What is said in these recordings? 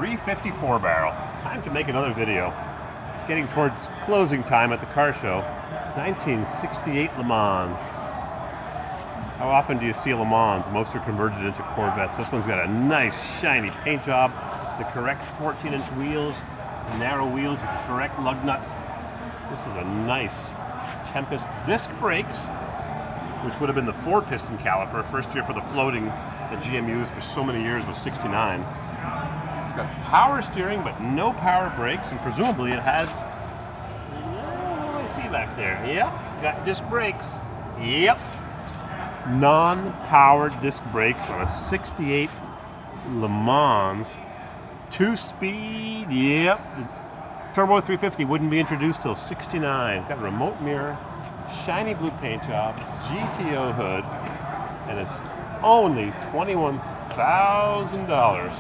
354 barrel. Time to make another video. It's getting towards closing time at the car show. 1968 Le Mans. How often do you see Le Mans? Most are converted into Corvettes. This one's got a nice shiny paint job, the correct 14-inch wheels, narrow wheels with the correct lug nuts. This is a nice Tempest disc brakes, which would have been the 4-piston caliper. First year for the floating that GM used for so many years was 69. It's got power steering but no power brakes, and presumably it has, what do I see back there? Yep, got disc brakes. Yep. Non-powered disc brakes on a 68 Le Mans. 2-speed, yep. The Turbo 350 wouldn't be introduced till 69. Got a remote mirror, shiny blue paint job, GTO hood, and it's only $21,000.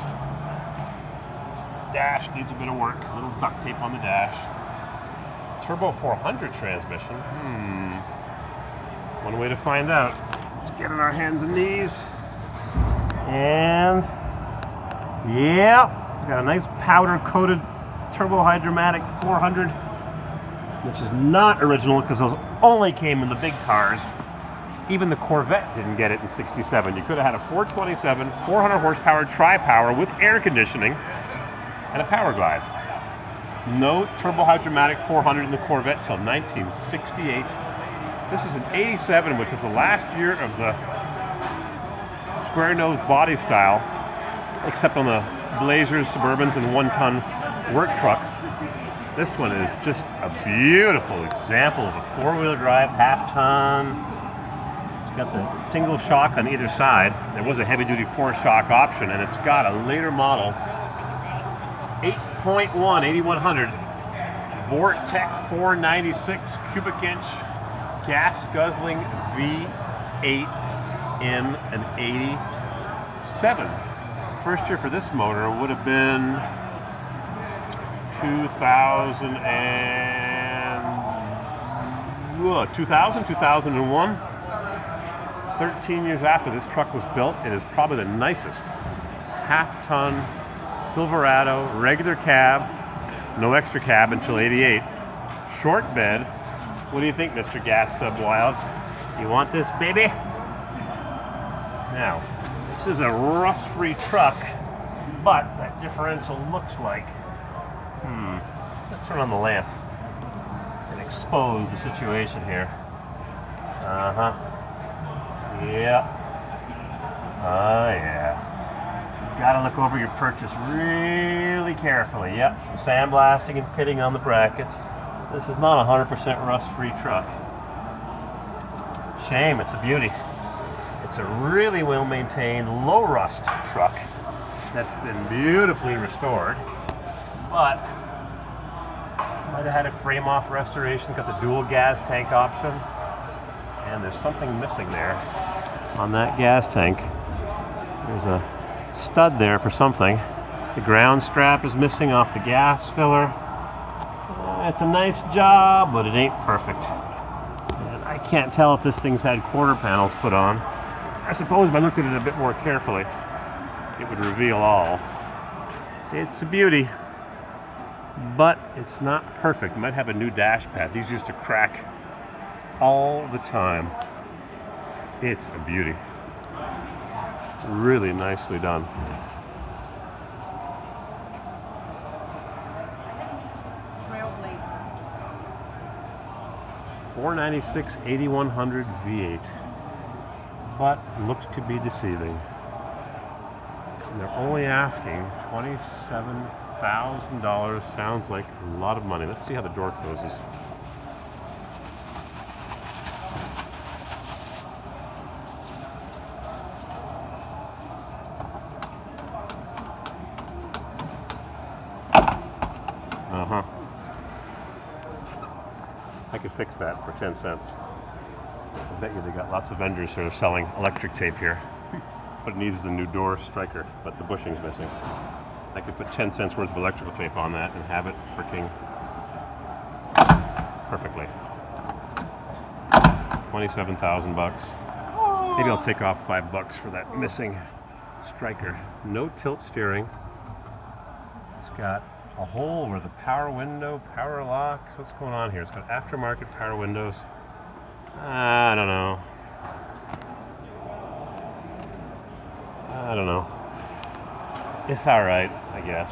Dash needs a bit of work, a little duct tape on the dash. Turbo 400 transmission. One way to find out. Let's get on our hands and knees. And yeah, it's got a nice powder-coated Turbo Hydromatic 400, which is not original because those only came in the big cars. Even the Corvette didn't get it in 67. You could have had a 427, 400 horsepower tri-power with air conditioning and a power glide. No Turbo Hydromatic 400 in the Corvette till 1968. This is an 87, which is the last year of the square nose body style, except on the Blazers, Suburbans, and 1-ton work trucks. This one is just a beautiful example of a 4-wheel drive half-ton. It's got the single shock on either side. There was a heavy-duty 4-shock option, and it's got a later model 8.1 8100 Vortec 496 cubic inch gas guzzling V8 in an 87. First year for this motor would have been 2000, 2001. 13 years after this truck was built, it is probably the nicest half-ton Silverado, regular cab, no extra cab until 88. Short bed. What do you think, Mr. Gas Sub Wild? You want this, baby? Now, this is a rust-free truck, but that differential looks like... Let's turn on the lamp and expose the situation here. Yep. Oh, yeah. Gotta look over your purchase really carefully. Yep, some sandblasting and pitting on the brackets. This is not a 100% rust-free truck. Shame, it's a beauty. It's a really well-maintained, low-rust truck that's been beautifully restored, but might have had a frame-off restoration, got the dual gas tank option, and there's something missing there on that gas tank. There's a stud there for something. The ground strap is missing off the gas filler. It's a nice job, but it ain't perfect. And I can't tell if this thing's had quarter panels put on. I suppose if I looked at it a bit more carefully, it would reveal all. It's a beauty, but it's not perfect. It might have a new dash pad. These used to crack all the time. It's a beauty. Really nicely done. $496 8100 V8, but looks to be deceiving. And they're only asking $27,000. Sounds like a lot of money. Let's see how the door closes. I could fix that for 10 cents. I bet you they got lots of vendors who are selling electric tape here. What it needs is a new door striker, but the bushing's missing. I could put 10 cents worth of electrical tape on that and have it working perfectly. 27,000 bucks. Maybe I'll take off $5 for that missing striker. No tilt steering. It's got a hole where the power window, power locks. What's going on here? It's got aftermarket power windows. I don't know. It's all right, I guess.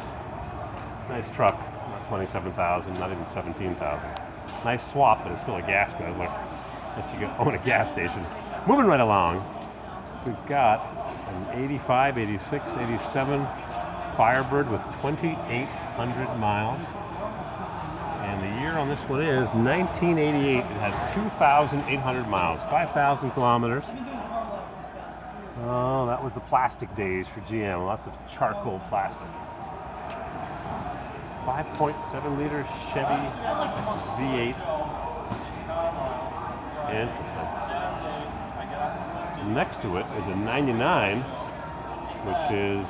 Nice truck. Not 27,000, not even 17,000. Nice swap, but it's still a gas guzzler. Unless you own a gas station. Moving right along, we've got an 85, 86, 87 Firebird with 2,800 miles. And the year on this one is 1988. It has 2,800 miles, 5,000 kilometers. Oh, that was the plastic days for GM. Lots of charcoal plastic. 5.7 liter Chevy V8. Interesting. Next to it is a 99, which is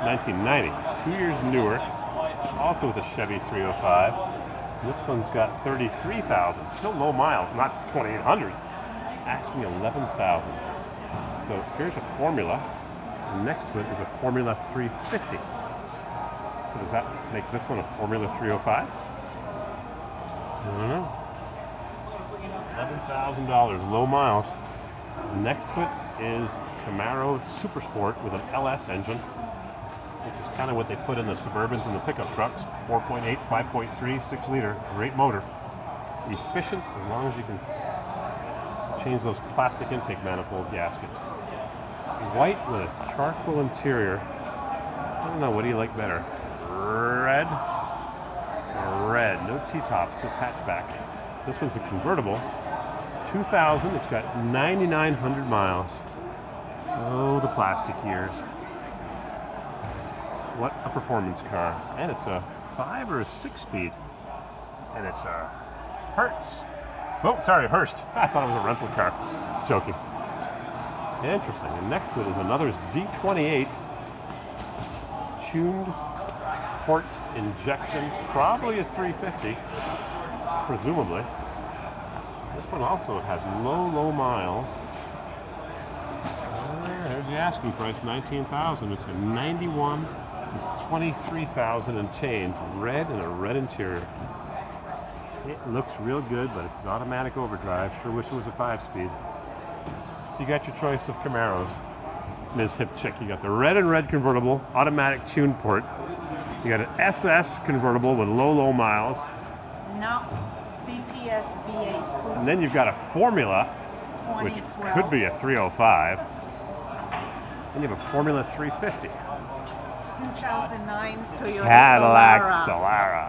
1990. 2 years newer. Also with a Chevy 305. This one's got 33,000. Still low miles, not 2,800. Asking 11,000. So here's a Formula. Next to it is a Formula 350. So does that make this one a Formula 305? I don't know. $11,000, low miles. Next to it is Camaro Super Sport with an LS engine, which is kind of what they put in the Suburbans and the pickup trucks. 4.8, 5.3, 6 liter, great motor. Efficient as long as you can change those plastic intake manifold gaskets. White with a charcoal interior. I don't know, what do you like better? Red or red? No T-tops, just hatchback. This one's a convertible. 2000, it's got 9,900 miles. Oh, the plastic years. What a performance car. And it's a 5 or a 6 speed. And it's a Hertz. Oh, sorry, Hurst. I thought it was a rental car. Joking. Interesting. And next to it is another Z28 tuned port injection, probably a 350, presumably. This one also has low miles. There's the asking price, 19,000. It's a 91 with 23,000 and change. Red and a red interior. It looks real good, but it's an automatic overdrive. Sure wish it was a 5-speed. So you got your choice of Camaros, Ms. Hip Chick. You got the red and red convertible, automatic tune port. You got an SS convertible with low miles. No, CPS V8. And then you've got a Formula, which could be a 305. And you have a Formula 350. 2009 Toyota Cadillac Solara. Solara.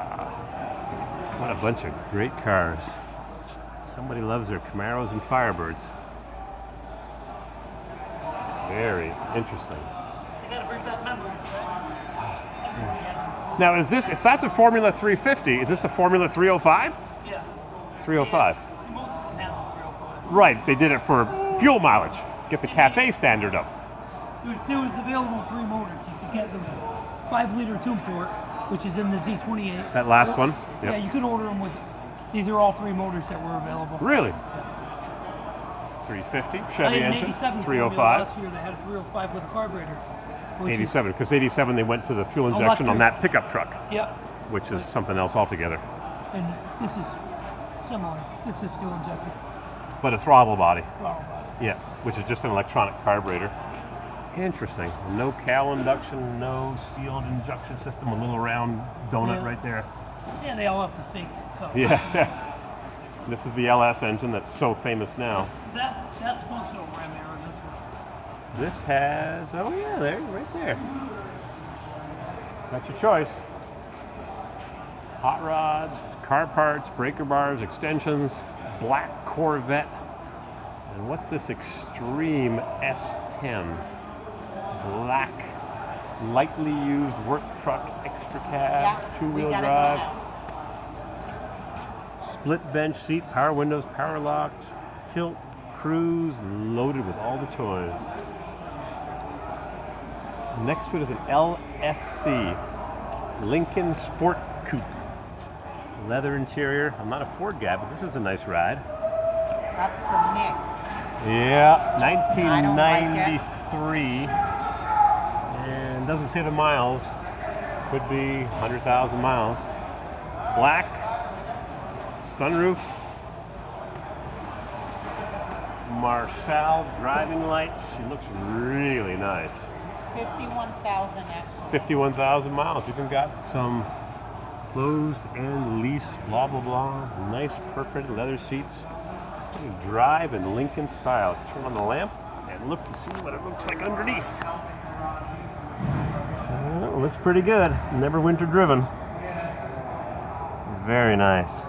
What a bunch of great cars. Somebody loves their Camaros and Firebirds. Very interesting. You gotta bring back memories, right? Now, is this, if that's a Formula 350, is this a Formula 305? Yeah. 305. Most of them have 305. Right, they did it for fuel mileage. Get the cafe standard up. There was available 3 motors. You could get the 5-liter tune port, which is in the Z28. That last one? Yep. Yeah, you could order them with. These are all 3 motors that were available. Really? 350 Chevy engine, 87 305. Last year they had a 305 with a carburetor. 87, because 87 they went to the fuel injection on that pickup truck, Yep. which is something else altogether. And this is similar. This is fuel injected. But a throttle body. Throttle body. Yeah, which is just an electronic carburetor. Interesting. No cowl induction, no sealed injection system, a little round donut right there. Yeah, they all have the fake cups. Yeah. This is the LS engine that's so famous now. That's functional ram air, this one. This has, oh yeah, there, right there. Got your choice. Hot rods, car parts, breaker bars, extensions, black Corvette. And what's this Extreme S10? Black, lightly used work truck, extra cab, two-wheel drive. Split bench seat, power windows, power locks, tilt, cruise, loaded with all the toys. Next to it is an LSC, Lincoln Sport Coupe. Leather interior. I'm not a Ford guy, but this is a nice ride. That's for Nick. Yeah, I don't like it. 1993. And doesn't say the miles. Could be 100,000 miles. Black sunroof. Marshall driving lights. She looks really nice. 51,000 actually. 51,000 miles. You can got some closed and lease, blah, blah, blah. Nice, perfect leather seats. You can drive in Lincoln style. Let's turn on the lamp and look to see what it looks like underneath. Well, it looks pretty good. Never winter driven. Very nice.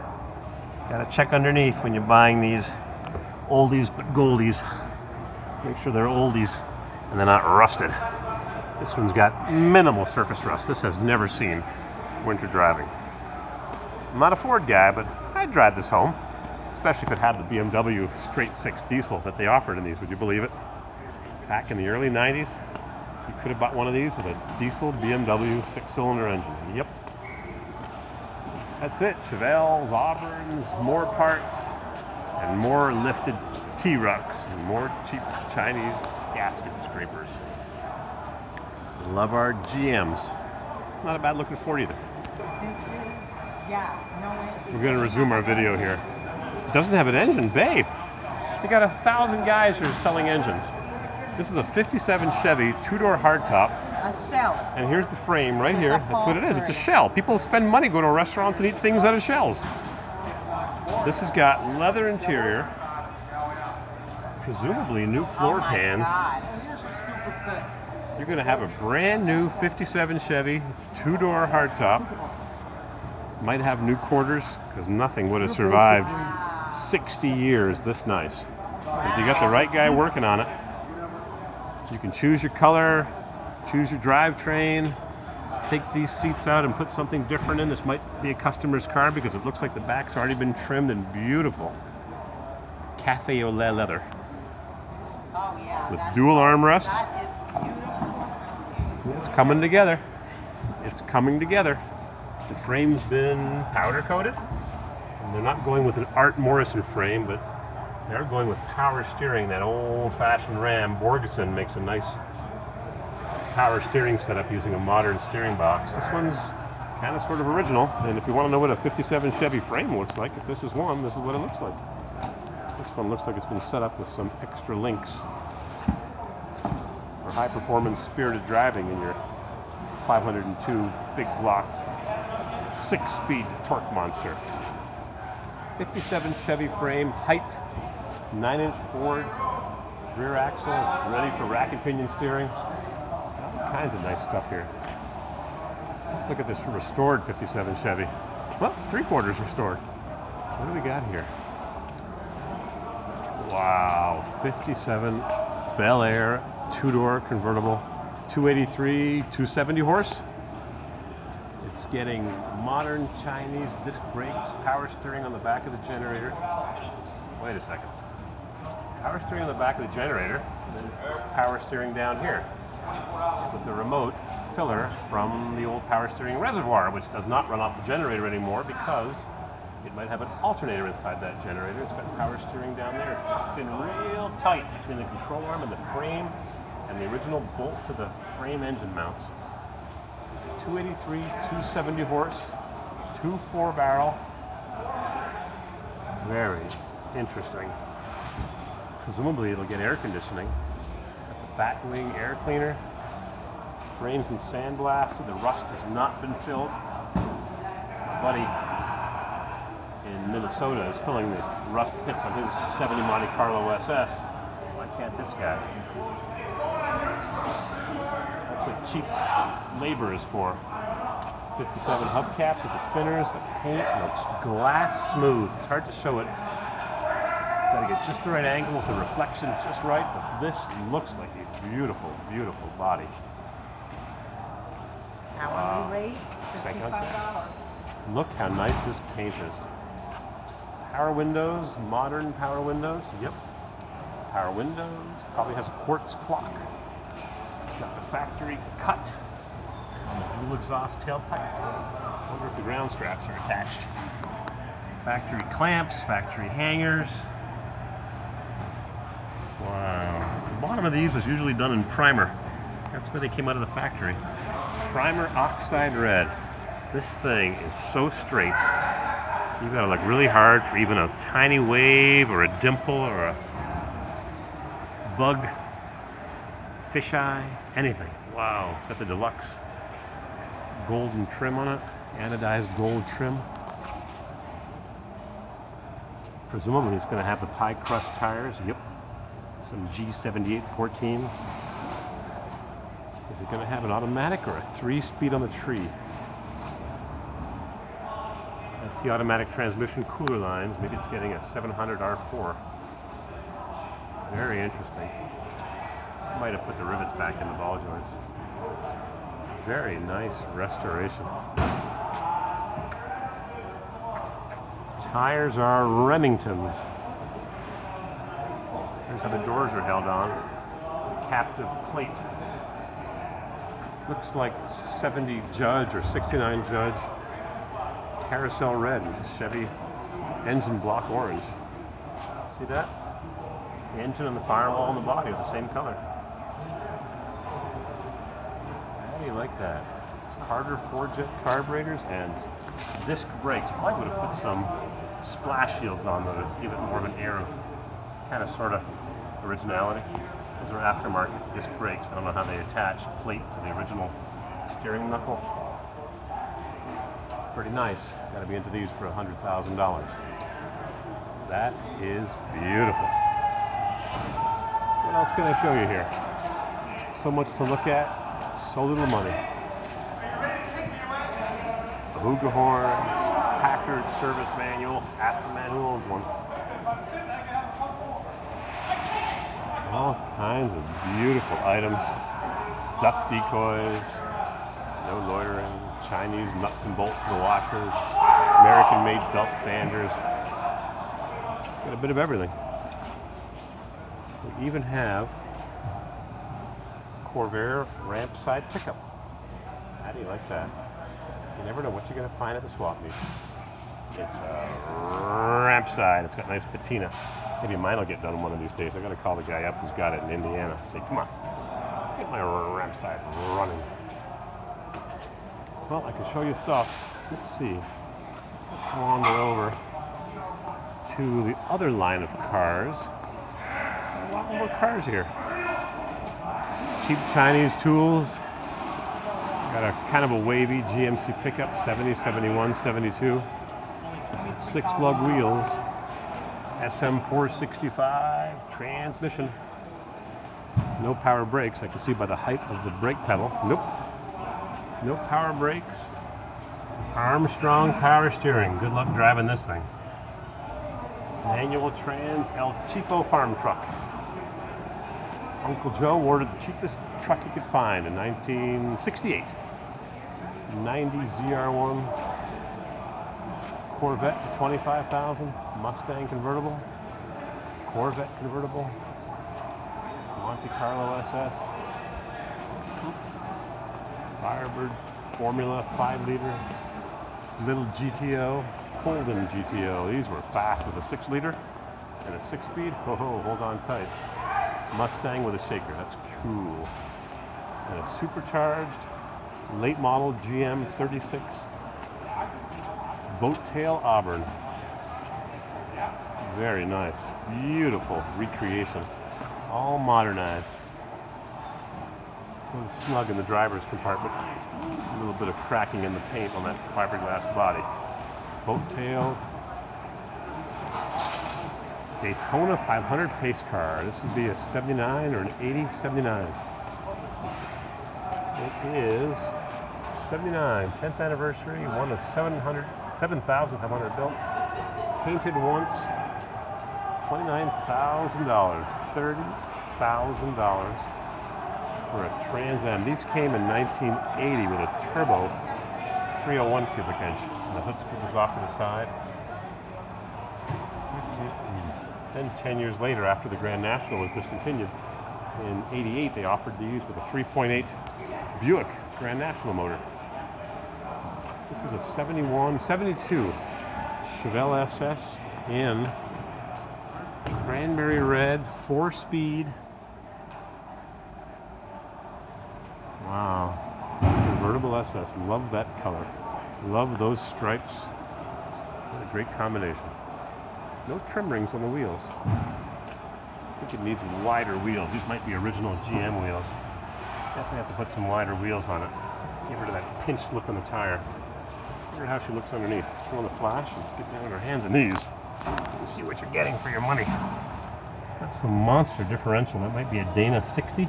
Gotta check underneath when you're buying these oldies but goldies. Make sure they're oldies and they're not rusted. This one's got minimal surface rust. This has never seen winter driving. I'm not a Ford guy, but I'd drive this home, especially if it had the BMW straight six diesel that they offered in these. Would you believe it? Back in the early 90s, you could have bought one of these with a diesel BMW six-cylinder engine. Yep. That's it. Chevelles, Auburns, more parts, and more lifted T-Rucks, and more cheap Chinese gasket scrapers. Love our GMs. Not a bad looking Ford either. We're going to resume our video here. It doesn't have an engine, babe. We got 1,000 guys who are selling engines. This is a 57 Chevy two-door hardtop. A shell. And here's the frame right here. That's what it is. It's a shell. People spend money going to restaurants and eat things out of shells. This has got leather interior, presumably new floor pans. God. You're going to have a brand new 57 Chevy two-door hardtop. Might have new quarters because nothing would have survived 60 years this nice. If you got the right guy working on it, you can choose your color, choose your drivetrain, take these seats out and put something different in. This might be a customer's car because it looks like the back's already been trimmed and beautiful. Cafe au lait leather. Oh yeah. With dual armrests. That is beautiful. It's coming together. It's coming together. The frame's been powder coated. And they're not going with an Art Morrison frame, but they're going with power steering. That old-fashioned Ram Borgeson makes a nice power steering setup using a modern steering box. This one's kind of sort of original. And if you want to know what a 57 Chevy frame looks like, if this is one, this is what it looks like. This one looks like it's been set up with some extra links for high-performance spirited driving in your 502 big block 6-speed torque monster. 57 Chevy frame, height, 9-inch Ford, rear axle, ready for rack and pinion steering. All kinds of nice stuff here. Let's look at this restored 57 Chevy. Well, 3/4 restored. What do we got here? Wow, 57 Bel Air two-door convertible, 283, 270 horse. It's getting modern Chinese disc brakes, power steering on the back of the generator. Wait a second. Power steering on the back of the generator, and then power steering down here with the remote filler from the old power steering reservoir, which does not run off the generator anymore because it might have an alternator inside that generator. It's got power steering down there. It's been real tight between the control arm and the frame and the original bolt to the frame engine mounts. It's a 283, 270 horse, 2.4 barrel. Very interesting. Presumably it'll get air conditioning. Got the back wing air cleaner. Frame's been sandblasted. The rust has not been filled. My buddy in Minnesota is filling the rust pits on his 70 Monte Carlo SS. Why can't this guy? That's what cheap labor is for. 57 hubcaps with the spinners. The paint looks glass smooth. It's hard to show it. Gotta get just the right angle with the reflection just right, but this looks like a beautiful, beautiful body. Hourly rate, Second. $55. Look how nice this paint is. Power windows, modern power windows. Yep. Power windows. Probably has a quartz clock. It's got the factory cut on the dual exhaust tailpipe. I wonder if the ground straps are attached. Factory clamps, factory hangers. Wow. The bottom of these was usually done in primer. That's where they came out of the factory. Primer Oxide Red. This thing is so straight. You gotta look really hard for even a tiny wave or a dimple or a bug, fisheye, anything. Wow, it's got the deluxe golden trim on it, anodized gold trim. Presumably it's gonna have the pie crust tires. Yep, some G78 14s. Is it gonna have an automatic or a 3-speed on the tree? That's the automatic transmission cooler lines. Maybe it's getting a 700 R4. Very interesting. Might have put the rivets back in the ball joints. Very nice restoration. Tires are Remingtons. Here's how the doors are held on. Captive plate. Looks like 70 Judge or 69 Judge. Carousel red, which is Chevy engine block orange. See that? The engine and the firewall and the body are the same color. How do you like that? Carter 4-jet carburetors and disc brakes. I would have put some splash shields on that would give it more of an air of kind of sort of originality. Those are aftermarket disc brakes. I don't know how they attach plate to the original steering knuckle. Pretty nice. Got to be into these for $100,000. That is beautiful. What else can I show you here? So much to look at, so little money. Beluga horns, Packard service manual. Ask the man who owns one. All kinds of beautiful items. Duck decoys, no loitering. Chinese nuts and bolts for the washers, American-made belt sanders. Got a bit of everything. We even have Corvair ramp side pickup. How do you like that? You never know what you're going to find at the swap meet. It's a ramp side. It's got nice patina. Maybe mine will get done one of these days. I got to call the guy up who's got it in Indiana. Say, come on, get my ramp side running. Well, I can show you stuff. Let's see. Let's wander over to the other line of cars. A lot more cars here. Cheap Chinese tools. Got a kind of a wavy GMC pickup, 70, 71, 72. 6-lug wheels. SM465 transmission. No power brakes. I can see by the height of the brake pedal. Nope. No power brakes. Armstrong power steering. Good luck driving this thing. Manual trans El Cheapo farm truck. Uncle Joe ordered the cheapest truck he could find in 1968. 90 ZR1 Corvette for $25,000. Mustang convertible. Corvette convertible. Monte Carlo SS. Firebird Formula 5-liter, little GTO, Holden GTO. These were fast with a 6-liter and a 6-speed. Oh, hold on tight. Mustang with a shaker. That's cool. And a supercharged late model GM 36 boat tail Auburn. Very nice. Beautiful recreation. All modernized. A little snug in the driver's compartment. A little bit of cracking in the paint on that fiberglass body. Boat tail. Daytona 500 pace car. This would be a 79 or an 80? 79. It is 79. 10th anniversary. One of 7,500 built. Painted once. $29,000. $30,000. For a Trans Am. These came in 1980 with a turbo 301 cubic inch. The hood scoop is off to the side. Then 10 years later, after the Grand National was discontinued, in 88 they offered these with a 3.8 Buick Grand National motor. This is a 72 Chevelle SS in cranberry red, 4-speed. Wow. Convertible SS. Love that color. Love those stripes. What a great combination. No trim rings on the wheels. I think it needs wider wheels. These might be original GM wheels. Definitely have to put some wider wheels on it. Get rid of that pinched look on the tire. Look at how she looks underneath. Let's turn on the flash and get down on her hands and knees and see what you're getting for your money. That's some monster differential. That might be a Dana 60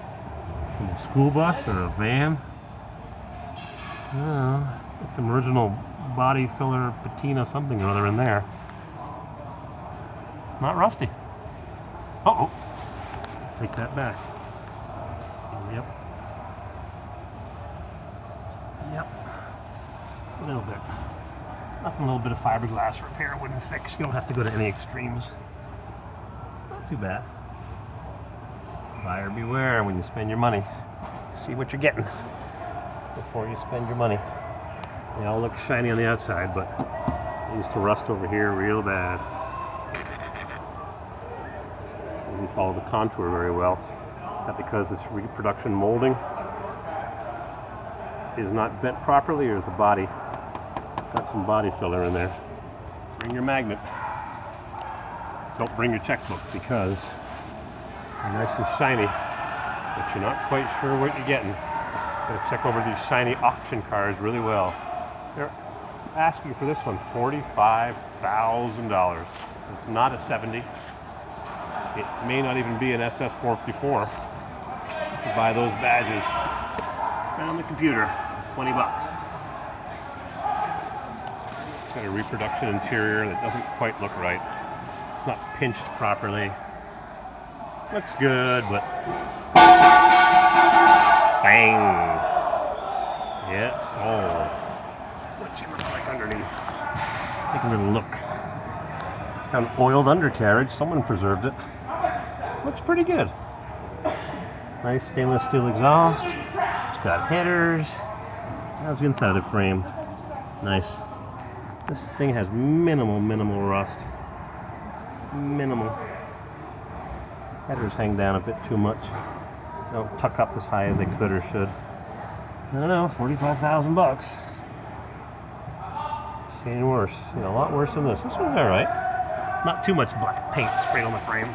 from a school bus or a van. It's some original body filler patina something or other in there. Not rusty. Uh-oh. Take that back. Yep. Yep. A little bit. Nothing, a little bit of fiberglass repair wouldn't fix. You don't have to go to any extremes. Not too bad. Buyer beware when you spend your money. See what you're getting before you spend your money. They all look shiny on the outside, but they used to rust over here real bad. Doesn't follow the contour very well. Is that because this reproduction molding is not bent properly, or is the body got some body filler in there? Bring your magnet. Don't bring your checkbook, because they're nice and shiny, but you're not quite sure what you're getting. Gotta check over these shiny auction cars really well. They're asking for this one $45,000. It's not a 70. It may not even be an SS 454. You can buy those badges right on the computer, $20. It's got a reproduction interior that doesn't quite look right. It's not pinched properly. Looks good, but bang! It's sold. What she look like underneath? Take a little look. It's got an oiled undercarriage. Someone preserved it. Looks pretty good. Nice stainless steel exhaust. It's got headers. How's the inside of the frame? Nice. This thing has minimal rust. Minimal. Headers hang down a bit too much. Don't tuck up as high as they could or should. I don't know, 45,000 bucks. Seen worse. Seen a lot worse than this. This one's alright. Not too much black paint sprayed on the frame.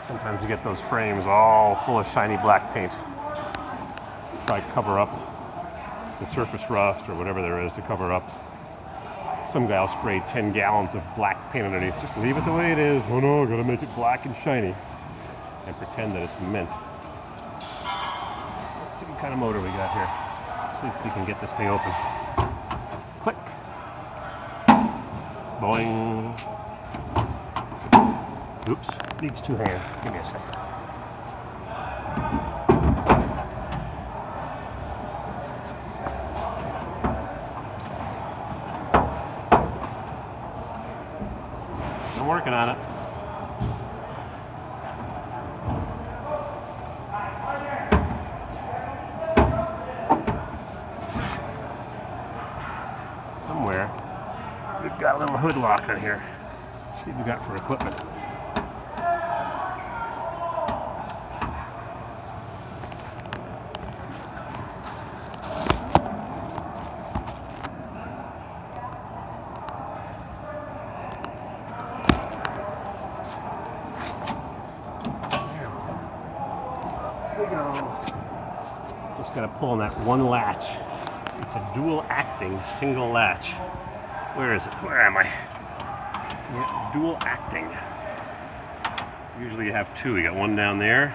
Sometimes you get those frames all full of shiny black paint. Try to cover up the surface rust or whatever there is to cover up. Some guy will spray 10 gallons of black paint underneath. Just leave it the way it is. Oh no, gotta make it black and shiny. And pretend that it's mint. Let's see what kind of motor we got here. See if we can get this thing open. Click. Boing. Oops, needs two hands. Give me a second. I'm working on it. Somewhere we've got a little hood lock on here. Let's see what we got for equipment. Just got to pull on that one latch. It's a dual acting single latch. Where is it? Where am I? Yeah, dual acting. Usually you have two. You got one down there,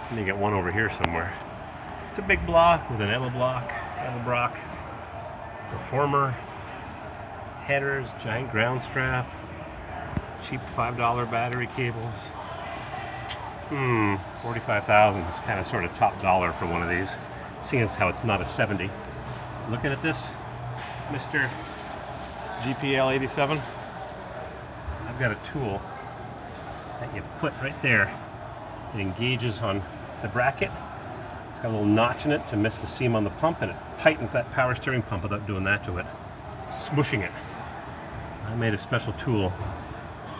and you got one over here somewhere. It's a big block with an Edelbrock, Performer, headers, giant ground strap, cheap $5 battery cables. 45,000 is kind of sort of top dollar for one of these, seeing as how it's not a 70. Looking at this, Mr. GPL 87, I've got a tool that you put right there. It engages on the bracket. It's got a little notch in it to miss the seam on the pump, and it tightens that power steering pump without doing that to it, smushing it. I made a special tool,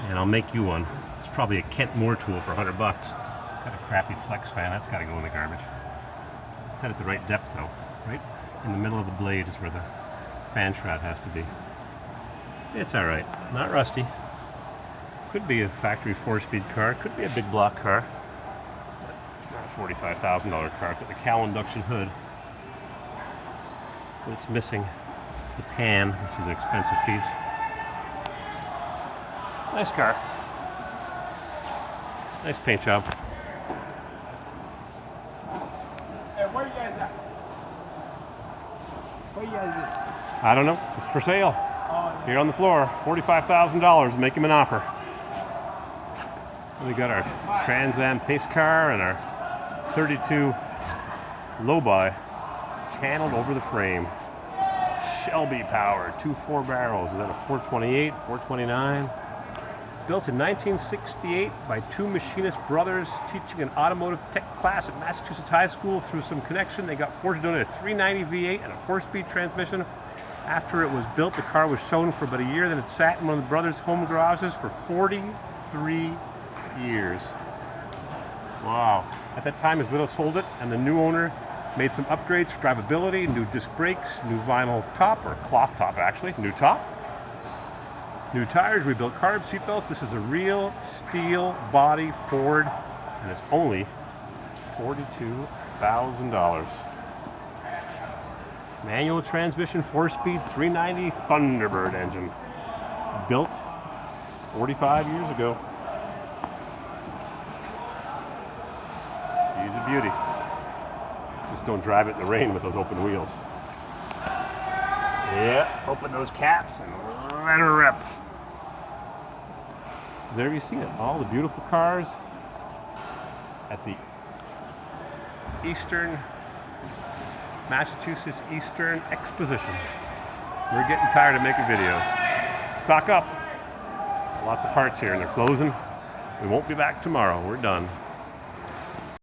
and I'll make you one. It's probably a Kent Moore tool for $100. Got a crappy flex fan. That's got to go in the garbage. Set it the right depth though, right in the middle of the blade is where the fan shroud has to be. It's all right, not rusty. Could be a factory 4-speed car, could be a big block car. But it's not a $45,000 car with a cowl induction hood. But it's missing the pan, which is an expensive piece. Nice car. Nice paint job. Hey, where you guys at? Where you guys at? I don't know, it's for sale. Oh, Here on the floor, $45,000. Make him an offer. We got our Trans Am pace car and our 32 low-buy channeled over the frame. Shelby powered, 2 4-barrels. Is that a 428, 429? Built in 1968 by 2 machinist brothers teaching an automotive tech class at Massachusetts High School. Through some connection, they got forced to donate a 390 V8 and a 4-speed transmission. After it was built, the car was shown for about a year. Then it sat in one of the brothers' home garages for 43 years. Wow. At that time, his widow sold it, and the new owner made some upgrades for drivability, new disc brakes, new vinyl top, or cloth top actually, new top, new tires, rebuilt carb, seatbelts. This is a real steel body Ford, and it's only $42,000. Manual transmission, 4-speed, 390 Thunderbird engine. Built 45 years ago. She's a beauty. Just don't drive it in the rain with those open wheels. Yeah, open those caps and let her rip. So there you see it, all the beautiful cars at the Massachusetts Eastern Exposition. We're getting tired of making videos. Stock up. Lots of parts here and they're closing. We won't be back tomorrow. We're done.